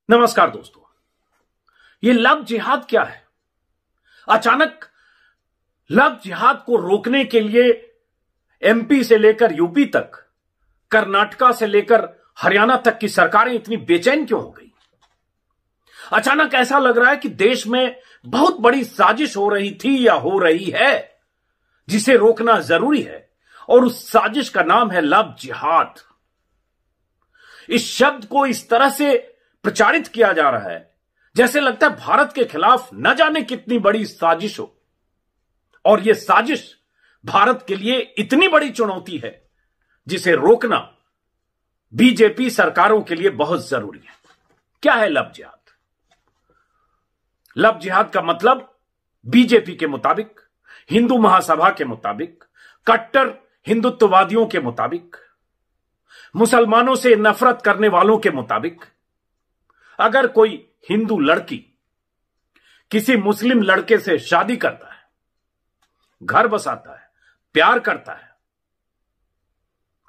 नमस्कार दोस्तों। ये लव जिहाद क्या है? अचानक लव जिहाद को रोकने के लिए एमपी से लेकर यूपी तक, कर्नाटका से लेकर हरियाणा तक की सरकारें इतनी बेचैन क्यों हो गई? अचानक ऐसा लग रहा है कि देश में बहुत बड़ी साजिश हो रही थी या हो रही है, जिसे रोकना जरूरी है, और उस साजिश का नाम है लव जिहाद। इस शब्द को इस तरह से प्रचारित किया जा रहा है जैसे लगता है भारत के खिलाफ न जाने कितनी बड़ी साजिश हो, और यह साजिश भारत के लिए इतनी बड़ी चुनौती है जिसे रोकना बीजेपी सरकारों के लिए बहुत जरूरी है। क्या है लव जिहाद? लव जिहाद का मतलब बीजेपी के मुताबिक, हिंदू महासभा के मुताबिक, कट्टर हिंदुत्ववादियों के मुताबिक, मुसलमानों से नफरत करने वालों के मुताबिक, अगर कोई हिंदू लड़की किसी मुस्लिम लड़के से शादी करता है, घर बसाता है, प्यार करता है,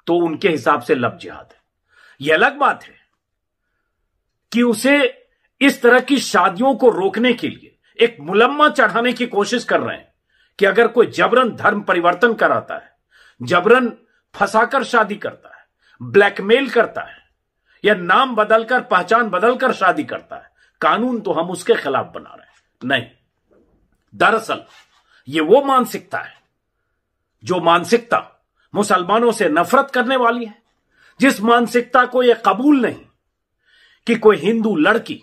तो उनके हिसाब से लव जिहाद है। यह अलग बात है कि उसे इस तरह की शादियों को रोकने के लिए एक मुलम्मा चढ़ाने की कोशिश कर रहे हैं कि अगर कोई जबरन धर्म परिवर्तन कराता है, जबरन फंसाकर शादी करता है, ब्लैकमेल करता है, या नाम बदलकर, पहचान बदलकर शादी करता है, कानून तो हम उसके खिलाफ बना रहे हैं। नहीं, दरअसल यह वो मानसिकता है जो मानसिकता मुसलमानों से नफरत करने वाली है, जिस मानसिकता को यह कबूल नहीं कि कोई हिंदू लड़की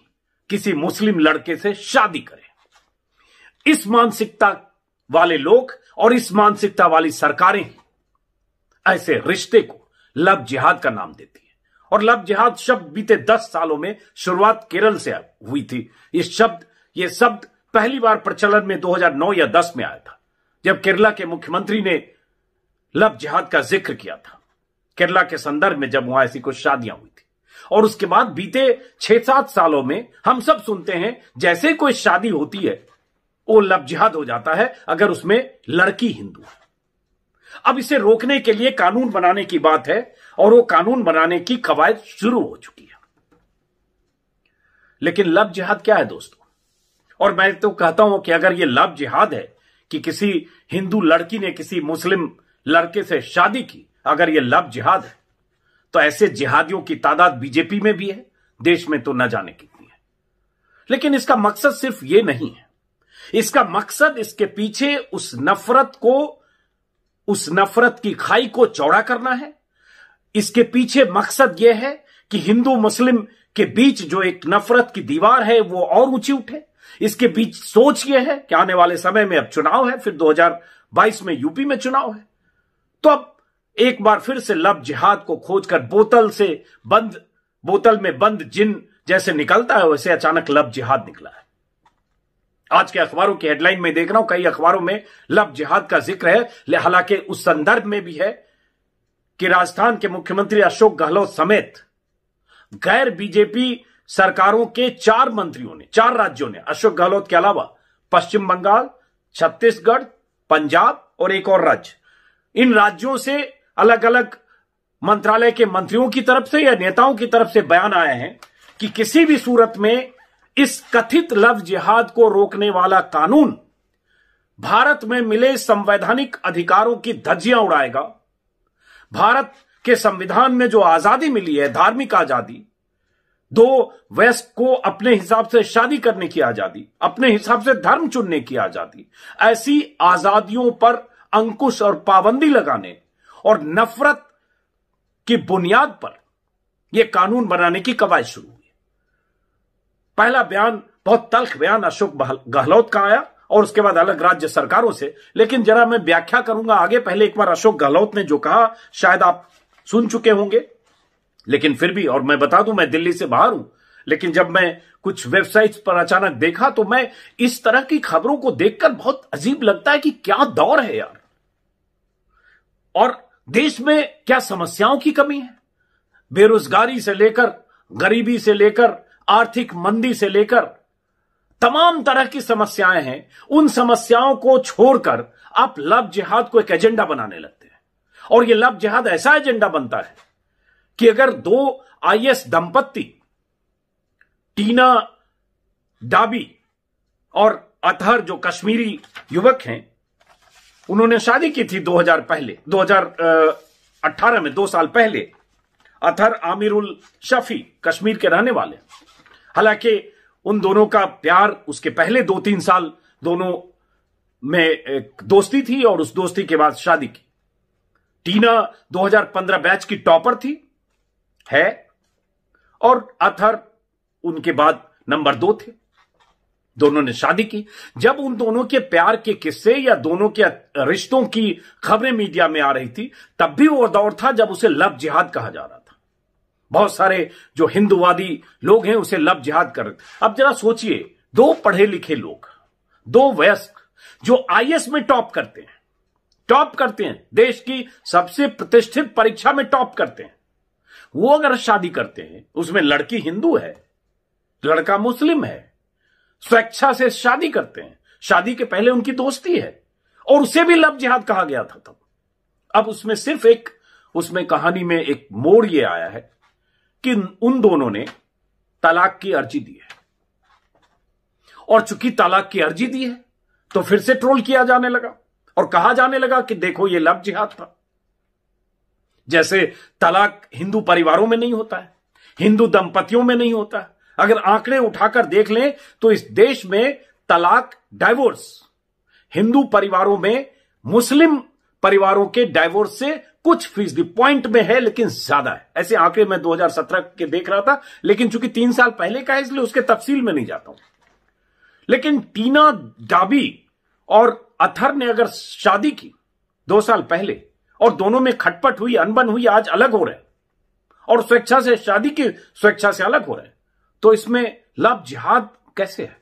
किसी मुस्लिम लड़के से शादी करे। इस मानसिकता वाले लोग और इस मानसिकता वाली सरकारें ऐसे रिश्ते को लव जिहाद का नाम देती है। और लव जिहाद शब्द बीते 10 सालों में शुरुआत केरल से हुई थी। ये शब्द पहली बार प्रचलन में 2009 या 10 में आया था, जब केरला के मुख्यमंत्री ने लव जिहाद का जिक्र किया था, केरला के संदर्भ में जब वहां ऐसी कुछ शादियां हुई थी। और उसके बाद बीते 6-7 सालों में हम सब सुनते हैं जैसे कोई शादी होती है वो लव जिहाद हो जाता है अगर उसमें लड़की हिंदू है। अब इसे रोकने के लिए कानून बनाने की बात है, और वो कानून बनाने की कवायद शुरू हो चुकी है। लेकिन लव जिहाद क्या है दोस्तों? और मैं तो कहता हूं कि अगर ये लव जिहाद है कि किसी हिंदू लड़की ने किसी मुस्लिम लड़के से शादी की, अगर ये लव जिहाद है, तो ऐसे जिहादियों की तादाद बीजेपी में भी है, देश में तो न जाने कितनी है। लेकिन इसका मकसद सिर्फ ये नहीं है। इसका मकसद इसके पीछे उस नफरत की खाई को चौड़ा करना है। इसके पीछे मकसद यह है कि हिंदू मुस्लिम के बीच जो एक नफरत की दीवार है वो और ऊंची उठे। इसके बीच सोच यह है कि आने वाले समय में अब चुनाव है, फिर 2022 में यूपी में चुनाव है, तो अब एक बार फिर से लव जिहाद को खोजकर बोतल में बंद जिन जैसे निकलता है, वैसे अचानक लव जिहाद निकला है। आज के अखबारों की हेडलाइन में देख रहा हूं, कई अखबारों में लव जिहाद का जिक्र है। हालांकि उस संदर्भ में भी है कि राजस्थान के मुख्यमंत्री अशोक गहलोत समेत गैर बीजेपी सरकारों के 4 राज्यों ने, अशोक गहलोत के अलावा पश्चिम बंगाल, छत्तीसगढ़, पंजाब और एक और राज्य, इन राज्यों से अलग अलग मंत्रालय के मंत्रियों की तरफ से या नेताओं की तरफ से बयान आए हैं कि किसी भी सूरत में इस कथित लव जिहाद को रोकने वाला कानून भारत में मिले संवैधानिक अधिकारों की धज्जियां उड़ाएगा। भारत के संविधान में जो आजादी मिली है, धार्मिक आजादी, 2 वयस्क को अपने हिसाब से शादी करने की आजादी, अपने हिसाब से धर्म चुनने की आजादी, ऐसी आजादियों पर अंकुश और पाबंदी लगाने और नफरत की बुनियाद पर यह कानून बनाने की कवायद शुरू हुई। पहला बयान, बहुत तल्ख बयान अशोक गहलोत का आया और उसके बाद अलग राज्य सरकारों से। लेकिन जरा मैं व्याख्या करूंगा आगे। पहले एक बार अशोक गहलोत ने जो कहा शायद आप सुन चुके होंगे, लेकिन फिर भी, और मैं बता दूं मैं दिल्ली से बाहर हूं, लेकिन जब मैं कुछ वेबसाइट्स पर अचानक देखा तो मैं इस तरह की खबरों को देखकर बहुत अजीब लगता है कि क्या दौर है यार, और देश में क्या समस्याओं की कमी है। बेरोजगारी से लेकर, गरीबी से लेकर, आर्थिक मंदी से लेकर तमाम तरह की समस्याएं हैं। उन समस्याओं को छोड़कर आप लव जिहाद को एक एजेंडा बनाने लगते हैं, और यह लव जिहाद ऐसा एजेंडा बनता है कि अगर 2 आईएएस दंपत्ति टीना डाबी और अतहर जो कश्मीरी युवक हैं, उन्होंने शादी की थी 2018 में, 2 साल पहले। अतहर आमिरुल शफी कश्मीर के रहने वाले। हालांकि उन दोनों का प्यार उसके पहले 2-3 साल दोनों में एक दोस्ती थी और उस दोस्ती के बाद शादी की। टीना 2015 बैच की टॉपर थी है और अतहर उनके बाद नंबर 2 थे। दोनों ने शादी की। जब उन दोनों के प्यार के किस्से या दोनों के रिश्तों की खबरें मीडिया में आ रही थी, तब भी वो दौर था जब उसे लव जिहाद कहा जा रहा था। बहुत सारे जो हिंदूवादी लोग हैं उसे लव जिहाद कर रहे थे। अब जरा सोचिए, 2 पढ़े लिखे लोग, 2 वयस्क जो आईएएस में टॉप करते हैं, देश की सबसे प्रतिष्ठित परीक्षा में टॉप करते हैं, वो अगर शादी करते हैं, उसमें लड़की हिंदू है, लड़का मुस्लिम है, स्वेच्छा से शादी करते हैं, शादी के पहले उनकी दोस्ती है और उसे भी लव जिहाद कहा गया था तब। अब उसमें सिर्फ उसमें कहानी में एक मोड़ ये आया है कि उन दोनों ने तलाक की अर्जी दी है और चूंकि तलाक की अर्जी दी है तो फिर से ट्रोल किया जाने लगा और कहा जाने लगा कि देखो ये लव जिहाद था। जैसे तलाक हिंदू परिवारों में नहीं होता है, हिंदू दंपतियों में नहीं होता है। अगर आंकड़े उठाकर देख लें तो इस देश में तलाक, डाइवोर्स हिंदू परिवारों में मुस्लिम परिवारों के डाइवोर्स से कुछ फीसदी पॉइंट में है, लेकिन ज्यादा है। ऐसे आंकड़े मैं 2017 के देख रहा था, लेकिन चूंकि 3 साल पहले का है इसलिए उसके तफसील में नहीं जाता हूं। लेकिन टीना डाबी और अतहर ने अगर शादी की 2 साल पहले और दोनों में खटपट हुई, अनबन हुई, आज अलग हो रहे हैं और स्वेच्छा से शादी की स्वेच्छा से अलग हो रहे हैं, तो इसमें लव जिहाद कैसे है?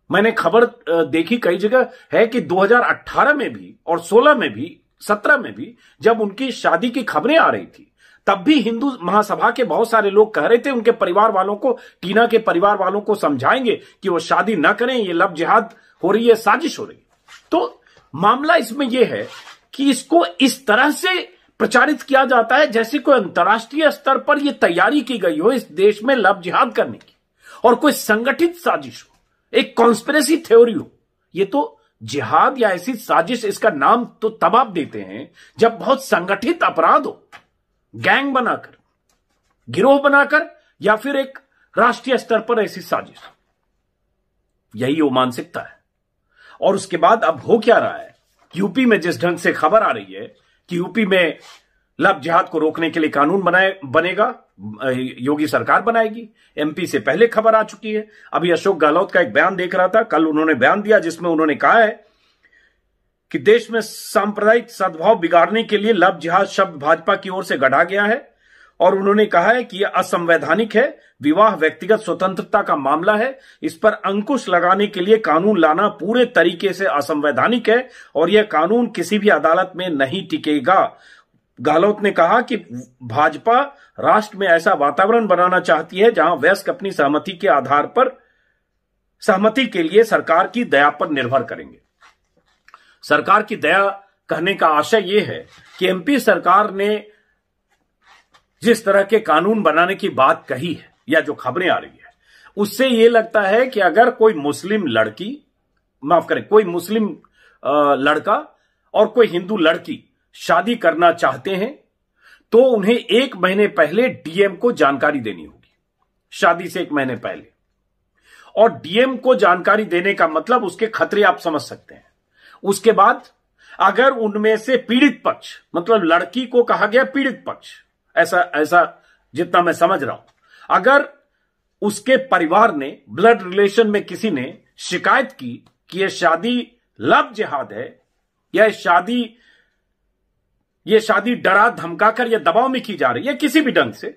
मैंने खबर देखी कई जगह है कि 2018 में भी और 16 में भी, 17 में भी जब उनकी शादी की खबरें आ रही थी, तब भी हिंदू महासभा के बहुत सारे लोग कह रहे थे उनके परिवार वालों को, टीना के परिवार वालों को समझाएंगे कि वो शादी ना करें, ये लव जिहाद हो रही है, साजिश हो रही है। तो मामला इसमें यह है कि इसको इस तरह से प्रचारित किया जाता है जैसे कोई अंतर्राष्ट्रीय स्तर पर यह तैयारी की गई हो इस देश में लव जिहाद करने की और कोई संगठित साजिश हो, एक कॉन्स्पिरेसी थ्योरी हो। ये तो जिहाद या ऐसी साजिश, इसका नाम तो तब आप देते हैं जब बहुत संगठित अपराध हो, गैंग बनाकर, गिरोह बनाकर, या फिर एक राष्ट्रीय स्तर पर ऐसी साजिश। यही वो मानसिकता है। और उसके बाद अब हो क्या रहा है, यूपी में जिस ढंग से खबर आ रही है कि यूपी में लव जिहाद को रोकने के लिए कानून बनेगा, योगी सरकार बनाएगी। एमपी से पहले खबर आ चुकी है। अभी अशोक गहलोत का एक बयान देख रहा था, कल उन्होंने बयान दिया जिसमें उन्होंने कहा है कि देश में सांप्रदायिक सद्भाव बिगाड़ने के लिए लव जिहाद शब्द भाजपा की ओर से गढ़ा गया है और उन्होंने कहा है कि यह असंवैधानिक है, विवाह व्यक्तिगत स्वतंत्रता का मामला है, इस पर अंकुश लगाने के लिए कानून लाना पूरे तरीके से असंवैधानिक है और यह कानून किसी भी अदालत में नहीं टिकेगा। गहलोत ने कहा कि भाजपा राष्ट्र में ऐसा वातावरण बनाना चाहती है जहां वयस्क अपनी सहमति के आधार पर सहमति के लिए सरकार की दया पर निर्भर करेंगे। सरकार की दया कहने का आशय यह है कि एमपी सरकार ने जिस तरह के कानून बनाने की बात कही है या जो खबरें आ रही है, उससे यह लगता है कि अगर कोई मुस्लिम लड़की, माफ करें, कोई मुस्लिम लड़का और कोई हिंदू लड़की शादी करना चाहते हैं तो उन्हें 1 महीने पहले डीएम को जानकारी देनी होगी, शादी से 1 महीने पहले। और डीएम को जानकारी देने का मतलब उसके खतरे आप समझ सकते हैं। उसके बाद अगर उनमें से पीड़ित पक्ष, मतलब लड़की को कहा गया पीड़ित पक्ष, ऐसा जितना मैं समझ रहा हूं, अगर उसके परिवार ने, ब्लड रिलेशन में किसी ने शिकायत की कि यह शादी लव जिहाद है या यह शादी डरा धमकाकर या दबाव में की जा रही है किसी भी ढंग से,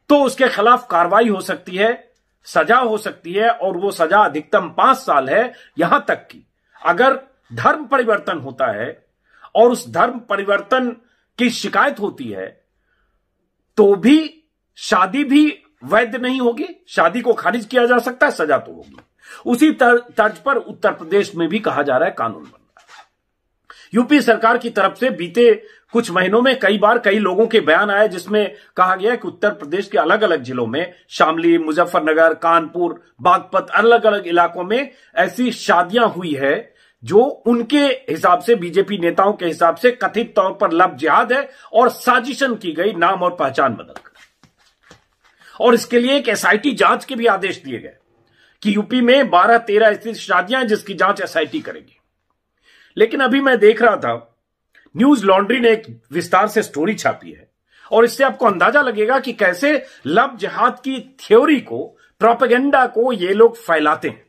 तो उसके खिलाफ कार्रवाई हो सकती है, सजा हो सकती है और वो सजा अधिकतम 5 साल है। यहां तक कि अगर धर्म परिवर्तन होता है और उस धर्म परिवर्तन की शिकायत होती है तो भी शादी भी वैध नहीं होगी, शादी को खारिज किया जा सकता है, सजा तो होगी। उसी तर्ज पर उत्तर प्रदेश में भी कहा जा रहा है कानून बन रहा है। यूपी सरकार की तरफ से बीते कुछ महीनों में कई बार कई लोगों के बयान आए जिसमें कहा गया कि उत्तर प्रदेश के अलग अलग जिलों में, शामली, मुजफ्फरनगर, कानपुर, बागपत, अलग अलग इलाकों में ऐसी शादियां हुई है जो उनके हिसाब से, बीजेपी नेताओं के हिसाब से कथित तौर पर लव जिहाद है और साजिशन की गई नाम और पहचान बदलकर। और इसके लिए एक एसआईटी जांच के भी आदेश दिए गए कि यूपी में 12-13 ऐसी शादियां जिसकी जांच एसआईटी करेगी। लेकिन अभी मैं देख रहा था, न्यूज लॉन्ड्री ने एक विस्तार से स्टोरी छापी है और इससे आपको अंदाजा लगेगा कि कैसे लव जिहाद की थ्योरी को, प्रोपेगेंडा को ये लोग फैलाते हैं।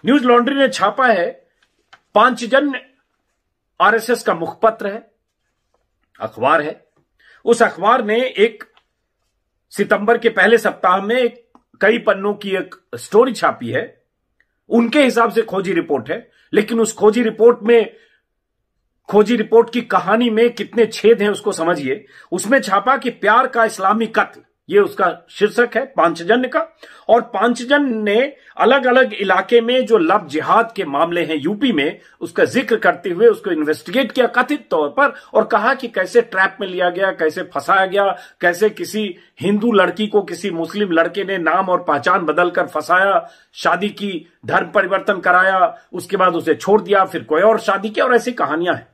न्यूज लॉन्ड्री ने छापा है, पांचजन्य आरएसएस का मुखपत्र है, अखबार है। उस अखबार ने एक सितंबर के पहले सप्ताह में कई पन्नों की एक स्टोरी छापी है। उनके हिसाब से खोजी रिपोर्ट है, लेकिन उस खोजी रिपोर्ट की कहानी में कितने छेद हैं उसको समझिए। उसमें छापा कि प्यार का इस्लामी कत्ल, ये उसका शीर्षक है पांचजन्य का। और पांचजन्य ने अलग अलग इलाके में जो लव जिहाद के मामले हैं यूपी में, उसका जिक्र करते हुए उसको इन्वेस्टिगेट किया कथित तौर पर और कहा कि कैसे ट्रैप में लिया गया, कैसे फंसाया गया, कैसे किसी हिंदू लड़की को किसी मुस्लिम लड़के ने नाम और पहचान बदलकर फंसाया, शादी की, धर्म परिवर्तन कराया, उसके बाद उसे छोड़ दिया, फिर कोई और शादी की, और ऐसी कहानियां हैं।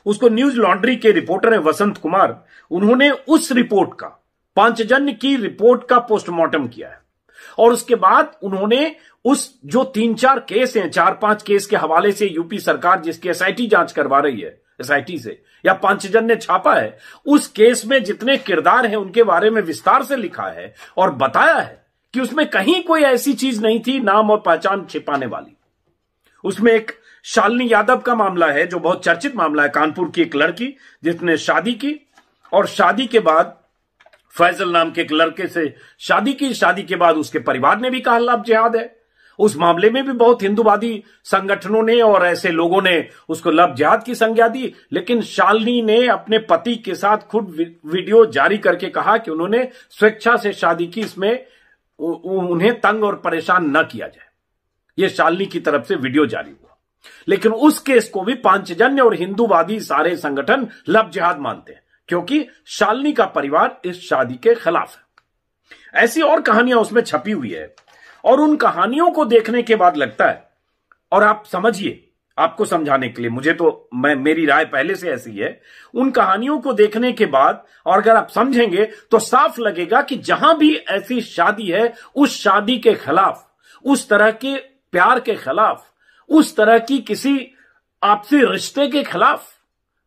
उसको न्यूज लॉन्ड्री के रिपोर्टर है वसंत कुमार, उन्होंने उस रिपोर्ट का, पांचजन्य की रिपोर्ट का पोस्टमार्टम किया है और उसके बाद उन्होंने उस जो 3-4 केस हैं, 4-5 केस के हवाले से यूपी सरकार जिसकी एसआईटी जांच करवा रही है, एसआईटी से या पांचजन्य ने छापा है, उस केस में जितने किरदार हैं उनके बारे में विस्तार से लिखा है और बताया है कि उसमें कहीं कोई ऐसी चीज नहीं थी नाम और पहचान छिपाने वाली। उसमें एक शालिनी यादव का मामला है जो बहुत चर्चित मामला है, कानपुर की एक लड़की जिसने शादी की और शादी के बाद फैजल नाम के एक लड़के से शादी की। शादी के बाद उसके परिवार ने भी कहा लव जिहाद है। उस मामले में भी बहुत हिंदूवादी संगठनों ने और ऐसे लोगों ने उसको लव जिहाद की संज्ञा दी, लेकिन शालिनी ने अपने पति के साथ खुद वीडियो जारी करके कहा कि उन्होंने स्वेच्छा से शादी की, इसमें उन्हें तंग और परेशान न किया जाए। यह शालिनी की तरफ से वीडियो जारी हुआ, लेकिन उस केस को भी पांचजन्य और हिंदूवादी सारे संगठन लव जिहाद मानते हैं क्योंकि शालिनी का परिवार इस शादी के खिलाफ है। ऐसी और कहानियां उसमें छपी हुई है और उन कहानियों को देखने के बाद लगता है, और आप समझिए, आपको समझाने के लिए, मुझे तो मेरी राय पहले से ऐसी है, उन कहानियों को देखने के बाद और अगर आप समझेंगे तो साफ लगेगा कि जहां भी ऐसी शादी है उस शादी के खिलाफ, उस तरह के प्यार के खिलाफ, उस तरह की किसी आपसी रिश्ते के खिलाफ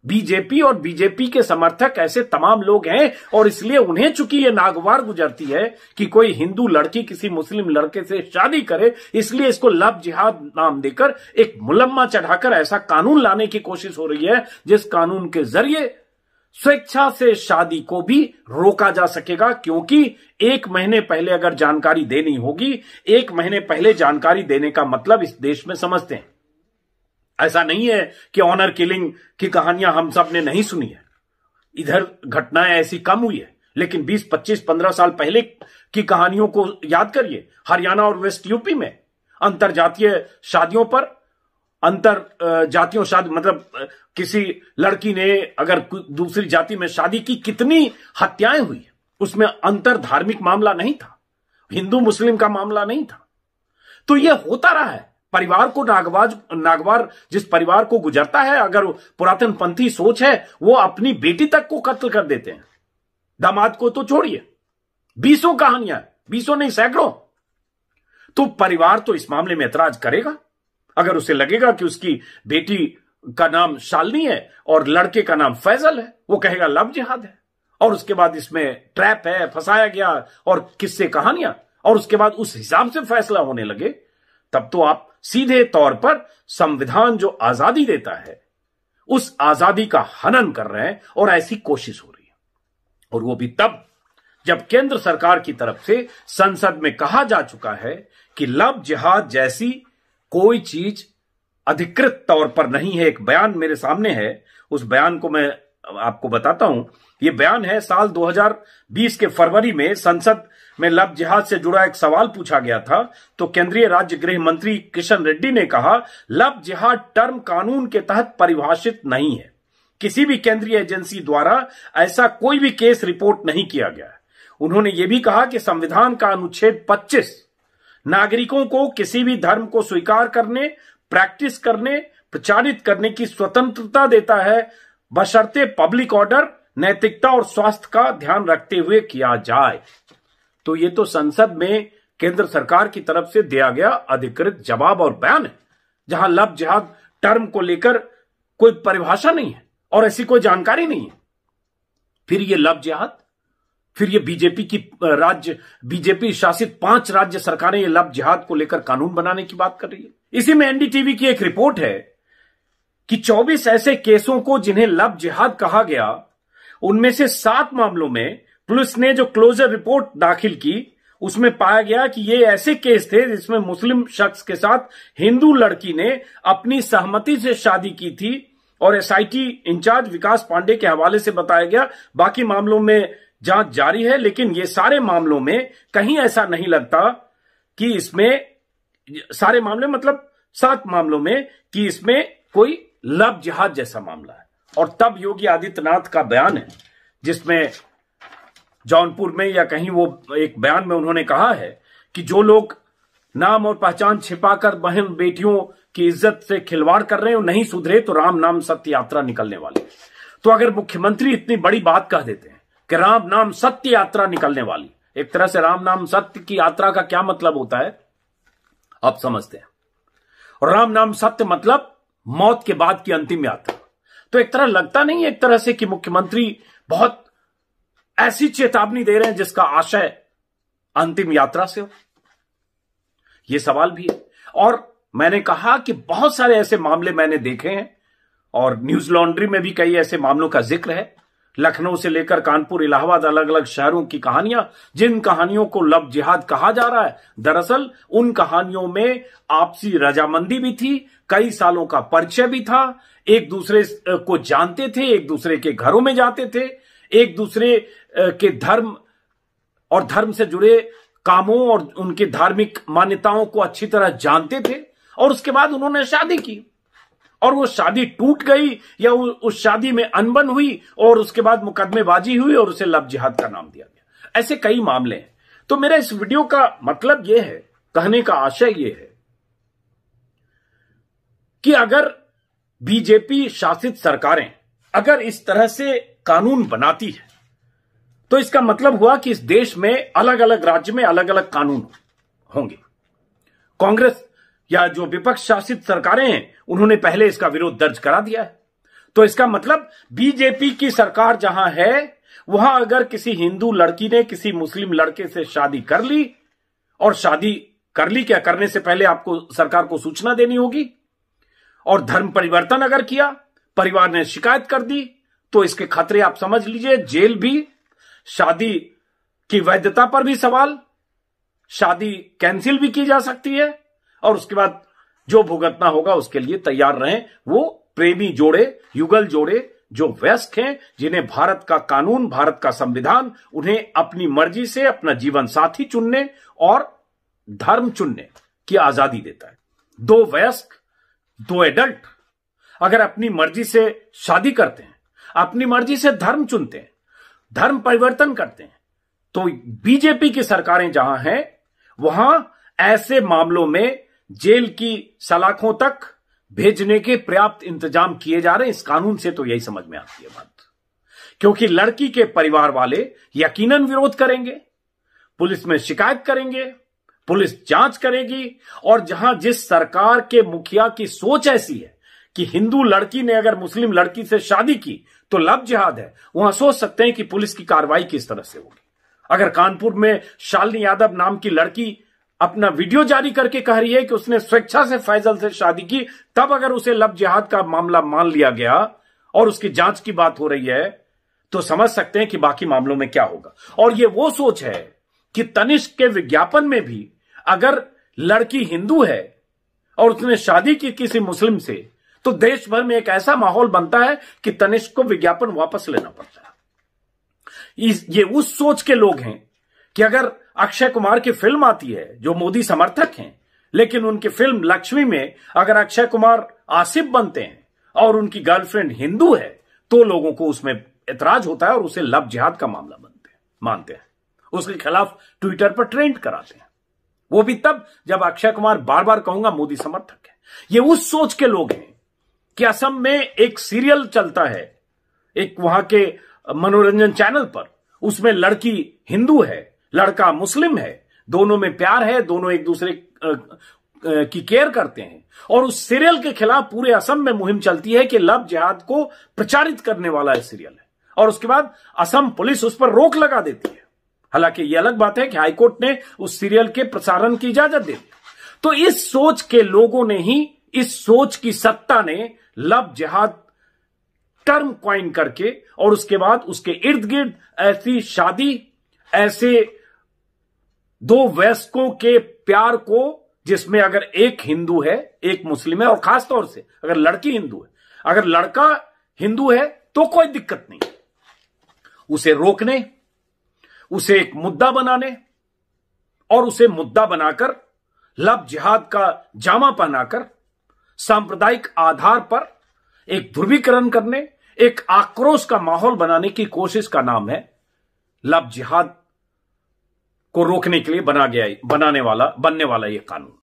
बीजेपी और बीजेपी के समर्थक ऐसे तमाम लोग हैं। और इसलिए उन्हें चूंकि यह नागवार गुजरती है कि कोई हिंदू लड़की किसी मुस्लिम लड़के से शादी करे, इसलिए इसको लव जिहाद नाम देकर एक मुलम्मा चढ़ाकर ऐसा कानून लाने की कोशिश हो रही है जिस कानून के जरिए स्वेच्छा से शादी को भी रोका जा सकेगा। क्योंकि 1 महीने पहले अगर जानकारी देनी होगी, 1 महीने पहले जानकारी देने का मतलब इस देश में समझते हैं। ऐसा नहीं है कि ऑनर किलिंग की कहानियां हम सब ने नहीं सुनी है, इधर घटनाएं ऐसी कम हुई है, लेकिन 20, 25, 15 साल पहले की कहानियों को याद करिए। हरियाणा और वेस्ट यूपी में अंतरजातीय शादियों पर, अंतर जातियों शादी मतलब किसी लड़की ने अगर दूसरी जाति में शादी की, कितनी हत्याएं हुई। उसमें अंतर धार्मिक मामला नहीं था, हिंदू मुस्लिम का मामला नहीं था। तो यह होता रहा है। परिवार को नागवार जिस परिवार को गुजरता है, अगर पुरातन पंथी सोच है, वो अपनी बेटी तक को कत्ल कर देते हैं। दामाद को तो छोड़िए, 20 कहानियां, 20 नहीं सैकड़ों। तो परिवार तो इस मामले में ऐतराज करेगा। अगर उसे लगेगा कि उसकी बेटी का नाम शालिनी है और लड़के का नाम फैजल है, वो कहेगा लव जिहाद है, और उसके बाद इसमें ट्रैप है, फंसाया गया और किस्से कहानियां, और उसके बाद उस हिसाब से फैसला होने लगे, तब तो आप सीधे तौर पर संविधान जो आजादी देता है उस आजादी का हनन कर रहे हैं। और ऐसी कोशिश हो रही है, और वो भी तब जब केंद्र सरकार की तरफ से संसद में कहा जा चुका है कि लव जिहाद जैसी कोई चीज अधिकृत तौर पर नहीं है। एक बयान मेरे सामने है, उस बयान को मैं आपको बताता हूं। ये बयान है साल 2020 के फरवरी में संसद में लव जिहाद से जुड़ा एक सवाल पूछा गया था, तो केंद्रीय राज्य गृह मंत्री किशन रेड्डी ने कहा, लव जिहाद टर्म कानून के तहत परिभाषित नहीं है। किसी भी केंद्रीय एजेंसी द्वारा ऐसा कोई भी केस रिपोर्ट नहीं किया गया है। उन्होंने यह भी कहा कि संविधान का अनुच्छेद 25 नागरिकों को किसी भी धर्म को स्वीकार करने, प्रैक्टिस करने, प्रचारित करने की स्वतंत्रता देता है, बशर्ते पब्लिक ऑर्डर, नैतिकता और स्वास्थ्य का ध्यान रखते हुए किया जाए। तो ये तो संसद में केंद्र सरकार की तरफ से दिया गया अधिकृत जवाब और बयान है, जहां लव जिहाद टर्म को लेकर कोई परिभाषा नहीं है और ऐसी कोई जानकारी नहीं है। फिर ये लव जिहाद, फिर ये बीजेपी शासित 5 राज्य सरकारें ये लव जिहाद को लेकर कानून बनाने की बात कर रही है। इसी में एनडीटीवी की एक रिपोर्ट है कि 24 ऐसे केसों को जिन्हें लव जिहाद कहा गया, उनमें से 7 मामलों में पुलिस ने जो क्लोजर रिपोर्ट दाखिल की, उसमें पाया गया कि ये ऐसे केस थे जिसमें मुस्लिम शख्स के साथ हिंदू लड़की ने अपनी सहमति से शादी की थी। और एसआईटी इंचार्ज विकास पांडे के हवाले से बताया गया, बाकी मामलों में जांच जारी है, लेकिन ये सारे मामलों में कहीं ऐसा नहीं लगता कि इसमें, सारे मामले मतलब 7 मामलों में, कि इसमें कोई लव जिहाद जैसा मामला है। और तब योगी आदित्यनाथ का बयान है जिसमें जौनपुर में या कहीं वो एक बयान में उन्होंने कहा है कि जो लोग नाम और पहचान छिपाकर बहन बेटियों की इज्जत से खिलवाड़ कर रहे हैं, वो नहीं सुधरे तो राम नाम सत्य यात्रा निकलने वाली। तो अगर मुख्यमंत्री इतनी बड़ी बात कह देते हैं कि राम नाम सत्य यात्रा निकलने वाली, एक तरह से राम नाम सत्य की यात्रा का क्या मतलब होता है आप समझते हैं। और राम नाम सत्य मतलब मौत के बाद की अंतिम यात्रा। तो एक तरह लगता नहीं, एक तरह से कि मुख्यमंत्री बहुत ऐसी चेतावनी दे रहे हैं जिसका आशय अंतिम यात्रा से हो। यह सवाल भी है। और मैंने कहा कि बहुत सारे ऐसे मामले मैंने देखे हैं और न्यूज लॉन्ड्री में भी कई ऐसे मामलों का जिक्र है। लखनऊ से लेकर कानपुर, इलाहाबाद, अलग अलग शहरों की कहानियां, जिन कहानियों को लव जिहाद कहा जा रहा है, दरअसल उन कहानियों में आपसी रजामंदी भी थी, कई सालों का परिचय भी था, एक दूसरे को जानते थे, एक दूसरे के घरों में जाते थे, एक दूसरे के धर्म और धर्म से जुड़े कामों और उनकी धार्मिक मान्यताओं को अच्छी तरह जानते थे, और उसके बाद उन्होंने शादी की और वो शादी टूट गई या उस शादी में अनबन हुई और उसके बाद मुकदमेबाजी हुई और उसे लव जिहाद का नाम दिया गया। ऐसे कई मामले हैं। तो मेरा इस वीडियो का मतलब यह है, कहने का आशय यह है कि अगर बीजेपी शासित सरकारें अगर इस तरह से कानून बनाती है तो इसका मतलब हुआ कि इस देश में अलग अलग राज्य में अलग अलग कानून होंगे। कांग्रेस या जो विपक्ष शासित सरकारें हैं उन्होंने पहले इसका विरोध दर्ज करा दिया है। तो इसका मतलब बीजेपी की सरकार जहां है वहां अगर किसी हिंदू लड़की ने किसी मुस्लिम लड़के से शादी कर ली, और शादी कर ली क्या, करने से पहले आपको सरकार को सूचना देनी होगी, और धर्म परिवर्तन अगर किया, परिवार ने शिकायत कर दी, तो इसके खतरे आप समझ लीजिए, जेल भी, शादी की वैधता पर भी सवाल, शादी कैंसिल भी की जा सकती है, और उसके बाद जो भुगतना होगा उसके लिए तैयार रहें वो प्रेमी जोड़े, युगल जोड़े जो वयस्क हैं, जिन्हें भारत का कानून, भारत का संविधान उन्हें अपनी मर्जी से अपना जीवन साथी चुनने और धर्म चुनने की आजादी देता है। 2 वयस्क, 2 एडल्ट अगर अपनी मर्जी से शादी करते हैं, अपनी मर्जी से धर्म चुनते हैं, धर्म परिवर्तन करते हैं, तो बीजेपी की सरकारें जहां हैं वहां ऐसे मामलों में जेल की सलाखों तक भेजने के पर्याप्त इंतजाम किए जा रहे हैं। इस कानून से तो यही समझ में आती है बात, क्योंकि लड़की के परिवार वाले यकीनन विरोध करेंगे, पुलिस में शिकायत करेंगे, पुलिस जांच करेगी, और जहां जिस सरकार के मुखिया की सोच ऐसी है कि हिंदू लड़की ने अगर मुस्लिम लड़की से शादी की तो लव जिहाद है, वहां सोच सकते हैं कि पुलिस की कार्रवाई किस तरह से होगी। अगर कानपुर में शालिनी यादव नाम की लड़की अपना वीडियो जारी करके कह रही है कि उसने स्वेच्छा से फैजल से शादी की, तब अगर उसे लव जिहाद का मामला मान लिया गया और उसकी जांच की बात हो रही है, तो समझ सकते हैं कि बाकी मामलों में क्या होगा। और यह वो सोच है कि तनिष्क के विज्ञापन में भी अगर लड़की हिंदू है और उसने शादी की किसी मुस्लिम से, तो देश भर में एक ऐसा माहौल बनता है कि तनिष्क को विज्ञापन वापस लेना पड़ता है। ये उस सोच के लोग हैं कि अगर अक्षय कुमार की फिल्म आती है, जो मोदी समर्थक हैं, लेकिन उनकी फिल्म लक्ष्मी में अगर अक्षय कुमार आसिफ बनते हैं और उनकी गर्लफ्रेंड हिंदू है, तो लोगों को उसमें एतराज होता है और उसे लव जिहाद का मामला मानते हैं, उसके खिलाफ ट्विटर पर ट्रेंड कराते हैं। वो भी तब जब अक्षय कुमार बार बार कहूंगा मोदी समर्थक है। ये उस सोच के लोग हैं कि असम में एक सीरियल चलता है, एक वहां के मनोरंजन चैनल पर, उसमें लड़की हिंदू है, लड़का मुस्लिम है, दोनों में प्यार है, दोनों एक दूसरे की केयर करते हैं, और उस सीरियल के खिलाफ पूरे असम में मुहिम चलती है कि लव जिहाद को प्रचारित करने वाला यह सीरियल है, और उसके बाद असम पुलिस उस पर रोक लगा देती है। हालांकि यह अलग बात है कि हाईकोर्ट ने उस सीरियल के प्रसारण की इजाजत दे दी। तो इस सोच के लोगों ने ही, इस सोच की सत्ता ने लव जिहाद टर्म कॉइन करके, और उसके बाद उसके इर्द गिर्द ऐसी शादी, ऐसे दो वयस्कों के प्यार को, जिसमें अगर एक हिंदू है एक मुस्लिम है, और खासतौर से अगर लड़की हिंदू है, अगर लड़का हिंदू है तो कोई दिक्कत नहीं, उसे रोकने, उसे एक मुद्दा बनाने और उसे मुद्दा बनाकर लव जिहाद का जामा पहनाकर सांप्रदायिक आधार पर एक ध्रुवीकरण करने, एक आक्रोश का माहौल बनाने की कोशिश का नाम है लव जिहाद को रोकने के लिए बनने वाला यह कानून।